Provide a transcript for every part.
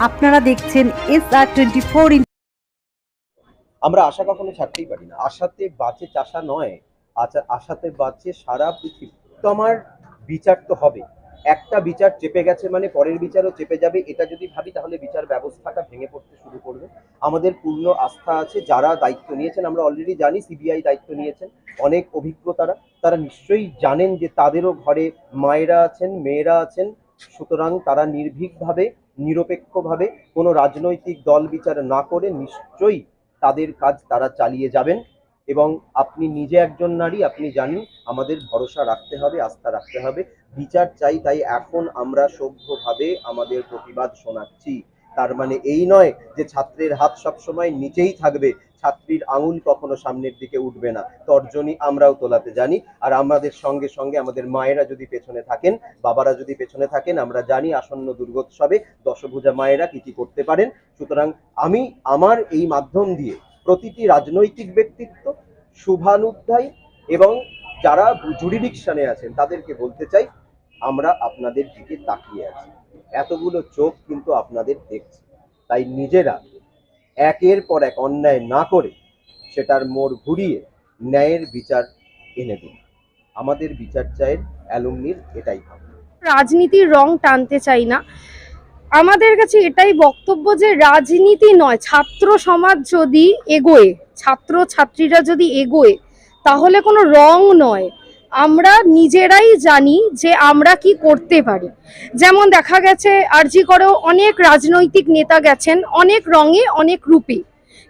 আপনারা দেখছেন SR24। আমরা আশা কখনো ছাড়তেই পারি না। আশাতে বাঁচে চাষা নয়, আশাতে বাঁচে সারা পৃথিবী। তো আমার বিচার তো হবে। একটা বিচার চেপে গেছে মানে পরের বিচারও চেপে যাবে, এটা যদি ভাবি তাহলে বিচার ব্যবস্থাটা ভেঙে পড়তে শুরু করবে। আমাদের পূর্ণ আস্থা আছে যারা দায়িত্ব নিয়েছেন, আমরা অলরেডি জানি সিবিআই দায়িত্ব নিয়েছেন, অনেক অভিজ্ঞতারা, তারা নিশ্চয়ই জানেন যে তাদেরও ঘরে মায়েরা আছেন, মেয়েরা আছেন। সুতরাং তারা নির্ভীকভাবে, নিরপেক্ষভাবে কোনো রাজনৈতিক দল বিচার না করে নিশ্চয়ই তাদের কাজ তারা চালিয়ে যাবেন। এবং আপনি নিজে একজন নারী, আপনি জানেন আমাদের ভরসা রাখতে হবে, আস্থা রাখতে হবে, বিচার চাই। তাই এখন আমরা সভ্যভাবে আমাদের প্রতিবাদ শোনাচ্ছি। তার মানে এই নয় যে ছাত্রের হাত সবসময় নিচেই থাকবে, ছাত্রীর আঙুল কখনো সামনের দিকে উঠবে না। তর্জনী আমরাও তোলাতে জানি, আর আমাদের সঙ্গে সঙ্গে আমাদের মায়েরা যদি পেছনে থাকেন, বাবারা যদি পেছনে থাকেন, আমরা জানি আসন্ন দুর্গোৎসবে দশভুজা মায়েরা কি কি করতে পারেন। সুতরাং আমি আমার এই মাধ্যম দিয়ে প্রতিটি রাজনৈতিক ব্যক্তিত্ব, শুভানুধ্যায়ী এবং যারা জুরিডিকশনে আছেন তাদেরকে বলতে চাই, আমরা আপনাদের দিকে তাকিয়ে আছি, এতগুলো চোখ কিন্তু আপনাদের দেখছে। তাই নিজেরা একের পর এক অন্যায় না করে সেটার মোড় ঘুরিয়ে ন্যায়ের বিচার এনে দিন। আমাদের বিচার চায়ের অ্যালুমনির এটাই ভাব। রাজনীতির রং টানতে চাই না। আমাদের কাছে এটাই বক্তব্য যে রাজনীতি নয়, ছাত্র সমাজ যদি এগোয়, ছাত্র ছাত্রীরা যদি এগোয়, তাহলে কোনো রং নয়। আমরা নিজেরাই জানি যে আমরা কি করতে পারি। যেমন দেখা গেছে আরজি করেও অনেক রাজনৈতিক নেতা গেছেন, অনেক রঙে অনেক রূপে,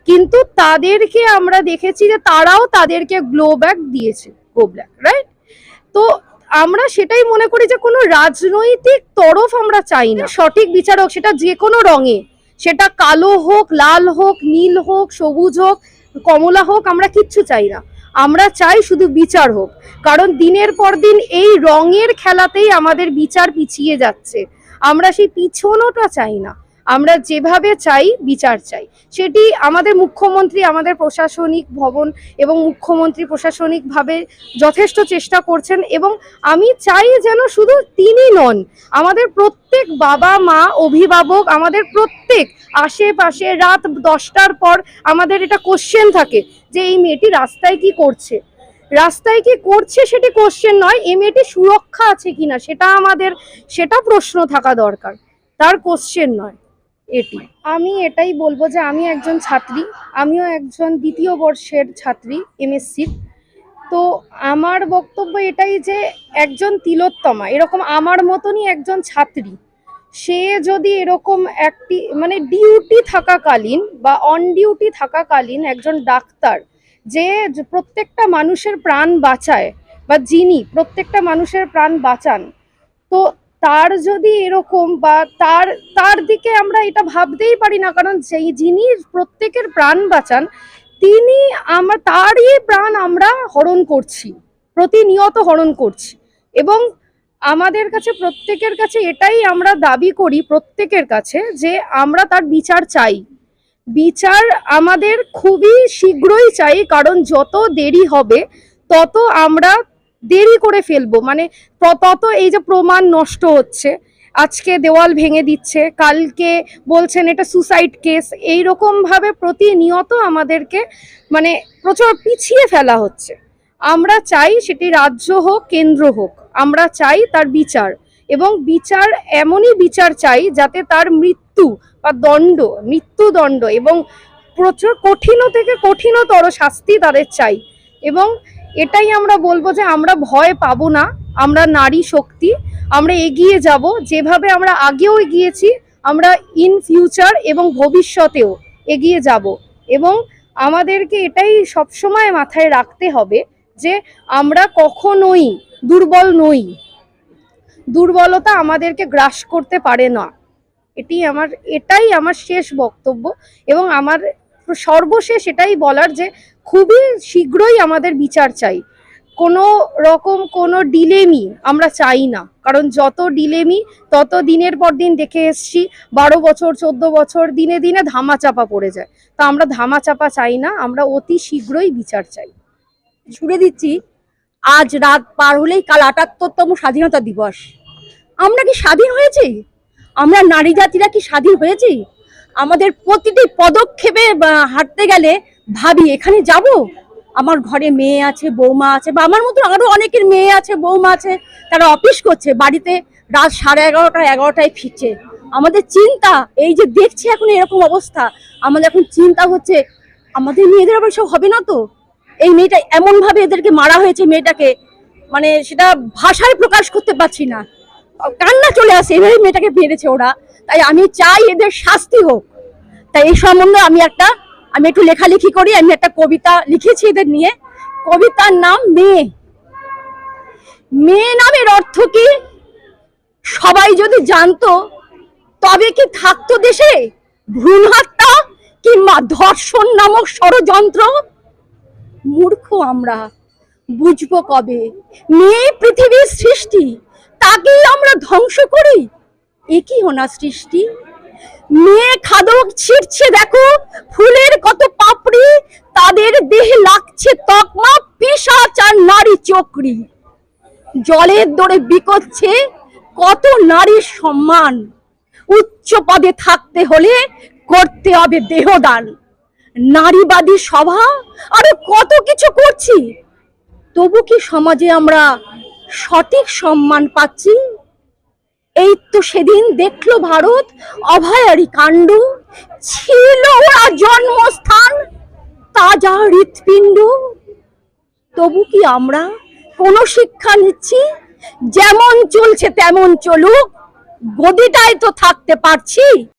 কিন্তু তাদেরকে আমরা দেখেছি যে তারাও তাদেরকে গ্লো ব্যাক দিয়েছে, গো ব্যাক, রাইট? তো আমরা সেটাই মনে করি যে কোনো রাজনৈতিক তরফ আমরা চাই না, সঠিক বিচারক সেটা যে কোনো রঙে, সেটা কালো হোক, লাল হোক, নীল হোক, সবুজ হোক, কমলা হোক, আমরা কিচ্ছু চাই না। আমরা চাই শুধু বিচার হোক, কারণ দিনের পর দিন এই রঙের খেলাতেই আমাদের বিচার পিছিয়ে যাচ্ছে। আমরা সেই পিছনোটা চাই না, আমরা যেভাবে চাই বিচার চাই। সেটি আমাদের মুখ্যমন্ত্রী, আমাদের প্রশাসনিক ভবন এবং মুখ্যমন্ত্রী প্রশাসনিকভাবে যথেষ্ট চেষ্টা করছেন, এবং আমি চাই যেন শুধু তিনি নন, আমাদের প্রত্যেক বাবা মা, অভিভাবক, আমাদের প্রত্যেক আশেপাশে রাত 10টার পর আমাদের এটা কোশ্চেন থাকে যে এই মেয়েটি রাস্তায় কি করছে, রাস্তায় কি করছে সেটি কোশ্চেন নয়, এই মেয়েটি সুরক্ষা আছে কিনা সেটা প্রশ্ন থাকা দরকার, তার কোশ্চেন নয় এটি। আমি এটাই বলবো যে আমি একজন ছাত্রী, আমিও একজন দ্বিতীয় বর্ষের ছাত্রী এমএসসির। তো আমার বক্তব্য এটাই যে একজন তিলোত্তমা, এরকম আমার মতনই একজন ছাত্রী, সে যদি এরকম একটি মানে ডিউটি থাকাকালীন বা অন ডিউটি থাকাকালীন একজন ডাক্তার যে প্রত্যেকটা মানুষের প্রাণ বাঁচায়, বা যিনি প্রত্যেকটা মানুষের প্রাণ বাঁচান, তো তার যদি এরকম বা তার দিকে আমরা এটা ভাবতেই পারি না, কারণ যিনি প্রত্যেকের প্রাণ বাঁচান তিনি, তারই প্রাণ আমরা হরণ করছি, প্রতিনিয়ত হরণ করছি। এবং আমাদের কাছে, প্রত্যেকের কাছে এটাই আমরা দাবি করি, প্রত্যেকের কাছে, যে আমরা তার বিচার চাই। বিচার আমাদের খুবই শীঘ্রই চাই, কারণ যত দেরি হবে তত আমরা দেরি করে ফেলবো, মানে তত এই যে প্রমাণ নষ্ট হচ্ছে, আজকে দেওয়াল ভেঙে দিচ্ছে, কালকে বলছেন এটা সুসাইড কেস, এইরকম ভাবে প্রতিনিয়ত আমাদেরকে মানে প্রচুর পিছিয়ে ফেলা হচ্ছে। আমরা চাই সেটি রাজ্য হোক, কেন্দ্র হোক, আমরা চাই তার বিচার, এবং বিচার এমনই বিচার চাই যাতে তার মৃত্যু বা মৃত্যুদণ্ড এবং প্রচুর কঠিন থেকে কঠিনতর শাস্তি তাদের চাই। এবং এটাই আমরা বলবো যে আমরা ভয় পাবো না, আমরা নারী শক্তি, আমরা এগিয়ে যাব, যেভাবে আমরা আগেও এগিয়েছি, আমরা ইন ফিউচার এবং ভবিষ্যতেও এগিয়ে যাব। এবং আমাদেরকে এটাই সবসময় মাথায় রাখতে হবে যে আমরা কখনোই দুর্বল নই, দুর্বলতা আমাদেরকে গ্রাস করতে পারে না। এটাই আমার শেষ বক্তব্য, এবং আমার সর্বশেষ এটাই বলার যে খুবই শীঘ্রই আমাদের বিচার চাই। কোনো রকম কোনো ডিলেমি আমরা চাই না, কারণ যত ডিলেমি তত দিনের পর দিন দেখে এসছি 12 বছর 14 বছর দিনে দিনে ধামাচাপা পড়ে যায়। তা আমরা ধামাচাপা চাই না, আমরা অতি শীঘ্রই বিচার চাই। ছুড়ে দিচ্ছি, আজ রাত পার হলেই কাল ৭৮তম স্বাধীনতা দিবস। আমরা কি স্বাধীন হয়েছি? আমরা নারী জাতিরা কি স্বাধীন হয়েছি? আমাদের প্রতিটি পদক্ষেপে হাঁটতে গেলে ভাবি এখানে যাব, আমার ঘরে মেয়ে আছে, বৌমা আছে, বা আমার মতো আরো অনেকের মেয়ে আছে, বৌমা আছে, তারা অফিস করছে, বাড়িতে রাত 11:30 11টায় ফিরছে। আমাদের চিন্তা, এই যে দেখছি এখন এরকম অবস্থা, আমাদের এখন চিন্তা হচ্ছে আমাদের মেয়েদের আবার সব হবে না তো? এই মেয়েটা এমন ভাবে এদেরকে মারা হয়েছে, মেয়েটাকে মানে সেটা ভাষায় প্রকাশ করতে পারছি না, কান্না চলে আসে, এভাবে মেয়েটাকে মেরেছে ওরা। তাই আমি চাই এদের শাস্তি হোক। তাই এই সম্বন্ধে আমি একটু লেখালেখি করি, আমি একটা কবিতা লিখেছি এদের নিয়ে। কবিতার নাম মেয়ে। মেয়ে নামের অর্থ কি সবাই যদি জানতো তবে কি থাকতো দেশে ভ্রূণ হত্যা কিংবা ধর্ষণ নামক ষড়যন্ত্র? মূর্খ আমরা, বুঝবো কবে মেয়ে পৃথিবীর সৃষ্টি, তাকেই আমরা ধ্বংস করি। একই হোনা সৃষ্টি। মেয়ে খাদক ছিটছে দেখো ফুলের কত পাপড়ি, তাদের দেহে লাগছে তকমা পিশাচ আর নারী চক্রী। জলের দরে বিকোচ্ছে কত নারীর সম্মান, উচ্চ পদে থাকতে হলে করতে হবে দেহদান। নারীবাদী সভা আরো কত কিছু করছি, তবু কি সমাজে আমরা সঠিক সম্মান পাচ্ছি? এই তো সেদিন দেখলো ভারত অভয়ারী কাণ্ড, ছিল ওরা জন্মস্থান তাজা হৃৎপিণ্ড। তবু কি আমরা কোন শিক্ষা নিচ্ছি? যেমন চলছে তেমন চলুক, গদিটায় তো থাকতে পারছি।